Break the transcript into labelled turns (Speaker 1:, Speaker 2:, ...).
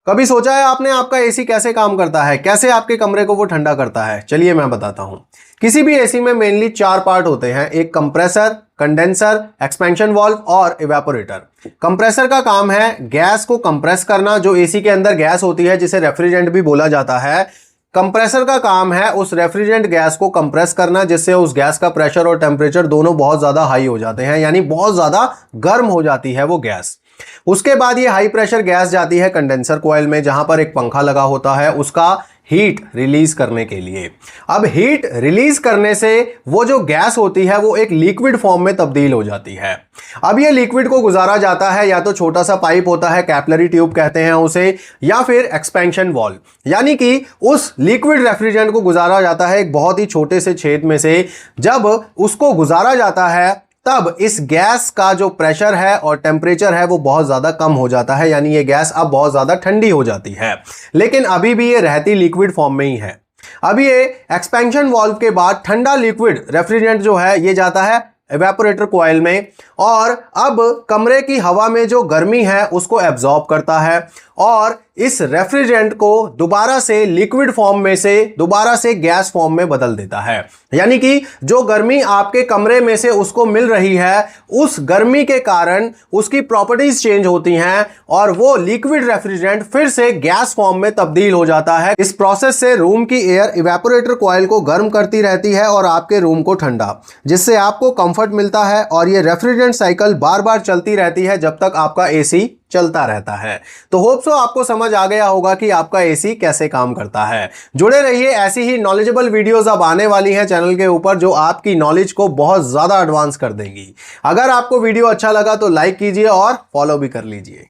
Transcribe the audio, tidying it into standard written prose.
Speaker 1: कभी सोचा है आपने आपका एसी कैसे काम करता है, कैसे आपके कमरे को वो ठंडा करता है? चलिए मैं बताता हूं। किसी भी एसी में मेनली 4 पार्ट होते हैं, एक कंप्रेसर, कंडेंसर, एक्सपेंशन वाल्व और इवेपोरेटर। कंप्रेसर का काम है गैस को कंप्रेस करना, जो एसी के अंदर गैस होती है जिसे रेफ्रिजरेंट भी बोला जाता है। कंप्रेसर का काम है उस रेफ्रिजरेंट गैस को कंप्रेस करना, जिससे उस गैस का प्रेशर और टेम्परेचर दोनों बहुत ज्यादा हाई हो जाते हैं, यानी बहुत ज्यादा गर्म हो जाती है वो गैस। उसके बाद ये हाई प्रेशर गैस जाती है कंडेंसर कॉइल में, जहां पर एक पंखा लगा होता है उसका हीट रिलीज करने के लिए। अब हीट रिलीज करने से वो जो गैस होती है वो एक लिक्विड फॉर्म में तब्दील हो जाती है। अब ये लिक्विड को गुजारा जाता है या तो छोटा सा पाइप होता है, कैपिलरी ट्यूब कहते हैं उसे, या फिर एक्सपेंशन वाल्व, यानी कि उस लिक्विड रेफ्रिजरेंट को गुजारा जाता है एक बहुत ही छोटे से छेद में से। जब उसको गुजारा जाता है तब इस गैस का जो प्रेशर है और टेम्परेचर है वो बहुत ज्यादा कम हो जाता है, यानी ये गैस अब बहुत ज्यादा ठंडी हो जाती है, लेकिन अभी भी ये रहती लिक्विड फॉर्म में ही है। अब ये एक्सपेंशन वाल्व के बाद ठंडा लिक्विड रेफ्रिजरेंट जो है ये जाता है इवेपोरेटर कॉइल में, और अब कमरे की हवा में जो गर्मी है उसको एब्जॉर्ब करता है और इस रेफ्रिजरेंट को दोबारा से लिक्विड फॉर्म में से दोबारा से गैस फॉर्म में बदल देता है। यानी कि जो गर्मी आपके कमरे में से उसको मिल रही है, उस गर्मी के कारण उसकी प्रॉपर्टीज चेंज होती हैं और वो लिक्विड रेफ्रिजरेंट फिर से गैस फॉर्म में तब्दील हो जाता है। इस प्रोसेस से रूम की एयर इवेपोरेटर कॉइल को गर्म करती रहती है और आपके रूम को ठंडा, जिससे आपको कंफर्ट मिलता है। और ये रेफ्रिजरेंट साइकिल बार बार चलती रहती है जब तक आपका एसी चलता रहता है। तो होप सो आपको समझ आ गया होगा कि आपका एसी कैसे काम करता है। जुड़े रहिए, ऐसी ही नॉलेजेबल वीडियोस अब आने वाली हैं चैनल के ऊपर जो आपकी नॉलेज को बहुत ज्यादा एडवांस कर देंगी। अगर आपको वीडियो अच्छा लगा तो लाइक कीजिए और फॉलो भी कर लीजिए।